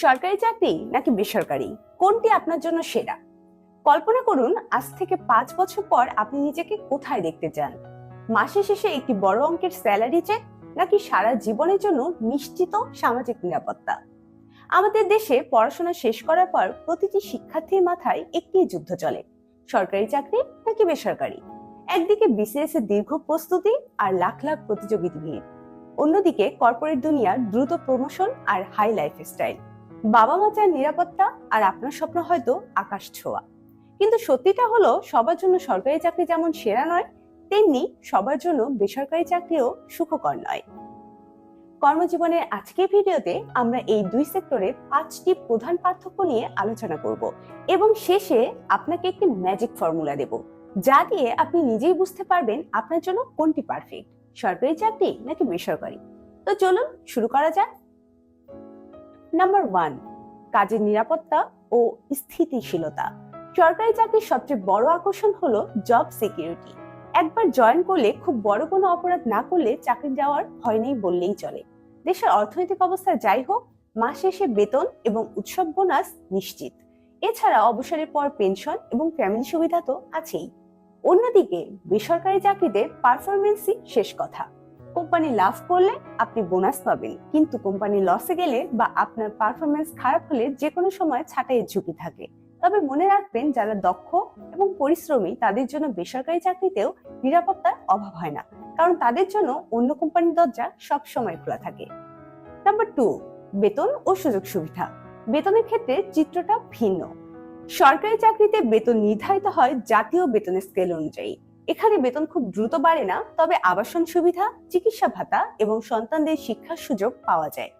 সরকারি চাকরি নাকি বেসরকারি, কোনটি আপনার জন্য সেরা? কল্পনা করুন, আজ থেকে 5 বছর পর আপনি নিজেকে কোথায় দেখতে চান? মাসে শেষে একটি বড় অঙ্কের স্যালারি চেক, নাকি সারা জীবনের জন্য নিশ্চিত সামাজিক নিরাপত্তা? আমাদের দেশে পড়াশোনা শেষ করার পর প্রতিটি শিক্ষার্থীর মাথায় একটি যুদ্ধ চলে, সরকারি চাকরি নাকি বেসরকারি। একদিকে বিসিএস এর দীর্ঘ প্রস্তুতি আর লাখ লাখ প্রতিযোগিতা ভিড়, অন্যদিকে কর্পোরেট দুনিয়ার দ্রুত প্রমোশন আর হাই লাইফস্টাইল। বাবা মা চান নিরাপত্তা, আর আপনার স্বপ্ন হয়তো আকাশ ছোঁয়া। কিন্তু সত্যিটা হলো, সবার জন্য সরকারি চাকরি যেমন সেরা নয়, তেমনি সবার জন্য বেসরকারি চাকরিও সুখকর নয়। কর্মজীবনের আজকের ভিডিওতে আমরা এই দুই সেক্টরের 5টি প্রধান পার্থক্য নিয়ে আলোচনা করব এবং শেষে আপনাকে একটি ম্যাজিক ফর্মুলা দেব, যা দিয়ে আপনি নিজেই বুঝতে পারবেন আপনার জন্য কোনটি পারফেক্ট, সরকারি চাকরি নাকি বেসরকারি। তো চলুন শুরু করা যাক। নাম্বার 1, কাজের নিরাপত্তা ও স্থিতিশীলতা। সরকারি চাকরির সবচেয়ে বড় আকর্ষণ হলো জব সিকিউরিটি। একবার জয়েন করলে খুব বড় কোনো অপরাধ না করলে চাকরি যাওয়ার ভয় নেই বললেই চলে। দেশের অর্থনৈতিক অবস্থা যাই হোক, মাস শেষে বেতন এবং উৎসব বোনাস নিশ্চিত। এছাড়া অবসরের পর পেনশন এবং ফ্যামিলি সুবিধা তো আছেই। অন্যদিকে বেসরকারি চাকরিতে পারফরমেন্সই শেষ কথা। কোম্পানি লাভ করলে আপনি বোনাস পাবেন, কিন্তু কোম্পানি লসে গেলে বা আপনার পারফরমেন্স খারাপ হলে যে কোনো সময় ছাঁটাইয়ের ঝুঁকি থাকে। তবে মনে রাখবেন, যারা দক্ষ এবং পরিশ্রমী তাদের জন্য বেসরকারি চাকরিতেও নিরাপত্তার অভাব হয় না, কারণ তাদের জন্য অন্য কোম্পানির দরজা সব সময় খোলা থাকে। নাম্বার 2, বেতন ও সুযোগ সুবিধা। বেতনের ক্ষেত্রে চিত্রটা ভিন্ন। সরকারি চাকরিতে বেতন নির্ধারিত হয় জাতীয় বেতনের স্কেল অনুযায়ী। এখানে বেতন খুব দ্রুত বাড়ে না, তবে আবাসন সুবিধা, চিকিৎসা ভাতা এবং সন্তানদের শিক্ষার সুযোগ পাওয়া যায়।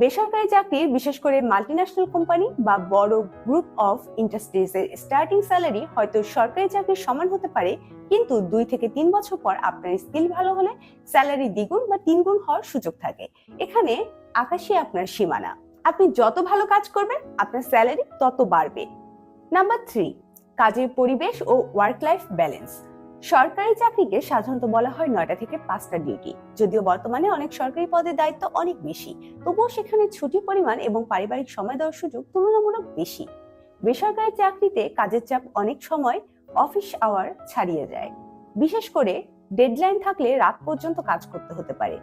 বেসরকারি চাকরির, বিশেষ করে মাল্টিন্যাশনাল কোম্পানি বা বড় গ্রুপ অফ ইন্ডাস্ট্রিজ এর স্টার্টিং স্যালারি হয়তো সরকারি চাকরির সমান হতে পারে, কিন্তু 2 থেকে 3 বছর পর আপনার স্কিল ভালো হলে স্যালারি দ্বিগুণ বা 3 গুণ হওয়ার সুযোগ থাকে। এখানে আকাশই আপনার সীমানা। আপনি যত ভালো কাজ করবেন আপনার স্যালারি তত বাড়বে। নাম্বার 3, কাজের পরিবেশ ও ওয়ার্ক লাইফ ব্যালেন্স। সরকারি চাকরিকে সাধারণত বলা হয় 9টা থেকে 5টা ডিউটি। যদিও বর্তমানে অনেক সরকারি পদের দায়িত্ব অনেক বেশি, তবুও সেখানে ছুটির পরিমাণ এবং পারিবারিক সময় দেওয়ার সুযোগ তুলনামূলক বেশি। বেসরকারি চাকরিতে কাজের চাপ অনেক সময় অফিস আওয়ার ছাড়িয়ে যায়, বিশেষ করে ডেডলাইন থাকলে রাত পর্যন্ত কাজ করতে হতে পারে।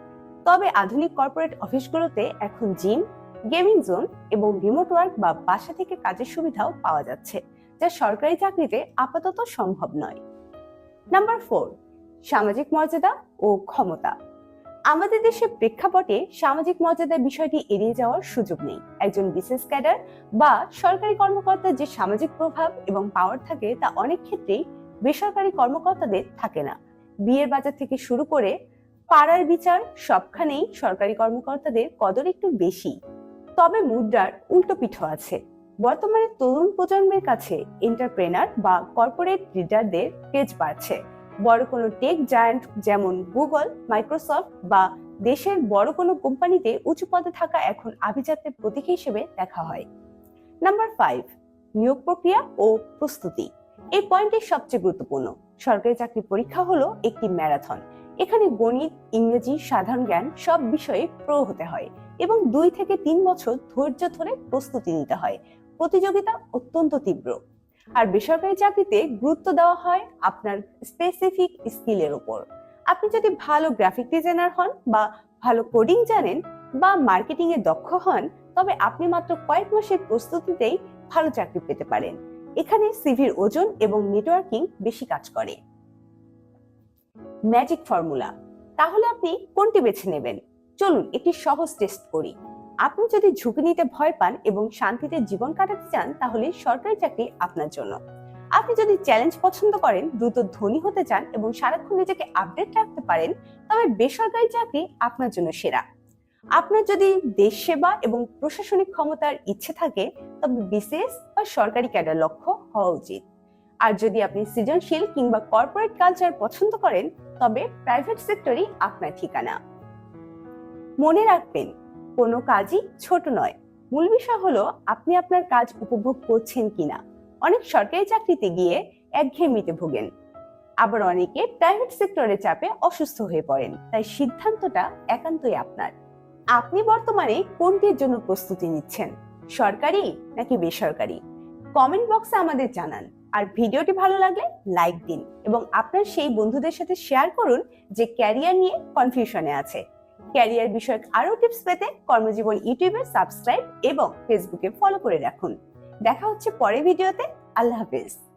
তবে আধুনিক কর্পোরেট অফিসগুলোতে এখন জিম, গেমিং জোন এবং রিমোট ওয়ার্ক বা বাসা থেকে কাজের সুবিধাও পাওয়া যাচ্ছে, যা সরকারি চাকরিতে আপাতত সম্ভব নয়। নাম্বার 4, সামাজিক মর্যাদা ও ক্ষমতা। আমাদের দেশের প্রেক্ষাপটে সামাজিক মর্যাদার বিষয়টি এড়িয়ে যাওয়ার সুযোগ নেই। একজন বিশেষ ক্যাডার বা সরকারি কর্মকর্তার যে সামাজিক প্রভাব এবং পাওয়ার থাকে, তা অনেক ক্ষেত্রেই বেসরকারি কর্মকর্তাদের থাকে না। বিয়ের বাজার থেকে শুরু করে পাড়ার বিচার, সবখানেই সরকারি কর্মকর্তাদের কদর একটু বেশি। তবে মুদ্রার উল্টো পিঠও আছে। বর্তমানে তরুণ প্রজন্মের কাছে এন্টারপ্রেনার বা কর্পোরেট লিডারদের ক্রেজ বাড়ছে। বড় কোনো টেক জায়ান্ট যেমন গুগল, মাইক্রোসফট বা দেশের বড় কোনো কোম্পানিতে উঁচু পদে থাকা এখন আভিজাত্যের প্রতীক হিসেবে দেখা হয়। নাম্বার 5, নিয়োগ প্রক্রিয়া ও প্রস্তুতি। এই পয়েন্টটি সবচেয়ে গুরুত্বপূর্ণ। সরকারি চাকরি পরীক্ষা হলো একটি ম্যারাথন। এখানে গণিত, ইংরেজি, সাধারণ জ্ঞান সব বিষয়ে প্রো হতে হয় এবং 2 থেকে 3 বছর ধৈর্য ধরে প্রস্তুতি নিতে হয়। প্রতিযোগিতা অত্যন্ত তীব্র। আর বেসরকারি চাকরিতে গুরুত্ব দেওয়া হয় আপনার স্পেসিফিক স্কিলের উপর। আপনি যদি ভালো গ্রাফিক ডিজাইনার হন বা ভালো কোডিং জানেন বা মার্কেটিং এ দক্ষ হন, তবে আপনি মাত্র কয়েক মাসের প্রস্তুতিতেই ভালো চাকরি পেতে পারেন। এখানে সিভির ওজন এবং নেটওয়ার্কিং বেশি কাজ করে। Magic formula. তাহলে আপনি কোনটি বেছে নেবেন? চলুন একটি সহজ টেস্ট করি। আপনি যদি ঝুঁকি নিতে ভয় পান এবং শান্তিতে জীবন কাটাতে চান, তাহলে সরকারি চাকরি আপনার জন্য। আপনি যদি চ্যালেঞ্জ পছন্দ করেন, দ্রুত ধনী হতে চান এবং সারাক্ষণ নিজেকে আপডেট রাখতে পারেন, তবে বেসরকারি চাকরি আপনার জন্য সেরা। আপনার যদি দেশ সেবা এবং প্রশাসনিক ক্ষমতার ইচ্ছে থাকে, তবে বিসিএস বা সরকারি ক্যাডার লক্ষ্য হওয়া উচিত। আর যদি আপনি সৃজনশীল কিংবা কর্পোরেট কালচার পছন্দ করেন, তবে প্রাইভেট সেক্টরই আপনার ঠিকানা। মনে রাখবেন, কোনো কাজই ছোট নয়। মূল বিষয় হলো আপনি আপনার কাজ উপভোগ করছেন কিনা। অনেক সরকারি চাকরিতে গিয়ে একঘেয়েমিতে ভোগেন, আবার অনেকে প্রাইভেট সেক্টরের চাপে অসুস্থ হয়ে পড়েন। তাই সিদ্ধান্তটা একান্তই আপনার। আপনি বর্তমানে কোনটির জন্য প্রস্তুতি নিচ্ছেন? সরকারি নাকি বেসরকারি? কমেন্ট বক্সে আমাদের জানান। আর ভিডিওটি ভালো লাগলে লাইক দিন এবং আপনার সেই বন্ধুদের সাথে শেয়ার করুন যে ক্যারিয়ার নিয়ে কনফিউশনে আছে। ক্যারিয়ার বিষয়ক আরো টিপস পেতে কর্মজীবন ইউটিউবে সাবস্ক্রাইব এবং ফেসবুকে ফলো করে রাখুন। দেখা হচ্ছে পরের ভিডিওতে। আল্লাহ হাফেজ।